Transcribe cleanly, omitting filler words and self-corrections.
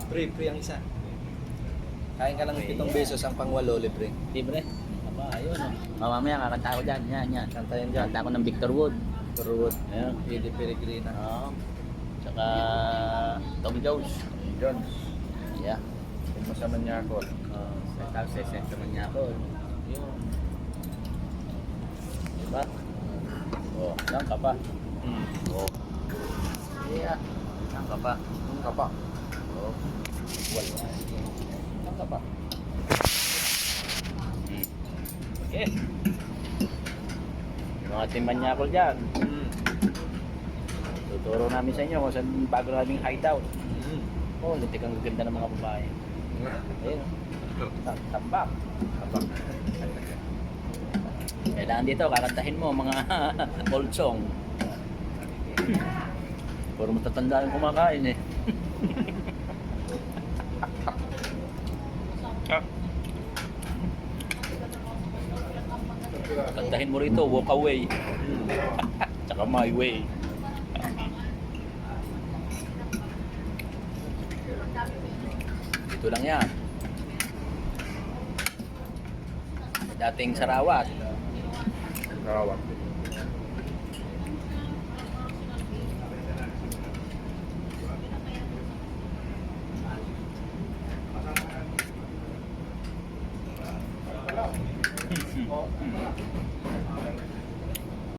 Free ang isa. Kain ka lang 7 pesos ang pang-8 libre. Libre. Aba, ayun. Mamaya kakanta ko dyan. Yan. Kantayan dyan. Kanta ko ng Victor Wood. Turwood. Ayan. Eddie Peregrina. Oo. Tsaka Tommy Jones. Jones. Yeah. Kung masama niya ako. Tapos sesent naman niya ako. Yun. Diba? Oh, yan ka pa. Oh. Yeah. Yan ka pa. Kapa. Oh. Wala. Yan ka pa. Okay. Yung mga team Manyakol dyan. Tuturo namin sa inyo kung saan bago naming hideout. Oh, litik ang gaganda ng mga babae. Ayun. Tambak. Kailangan dito, kakantahin mo mga old song. Puro matatanda yung kumakain eh. Kantahin mo rito, walk away. Tsaka my way. Dito lang yan. Dating Sarawat. Karawat.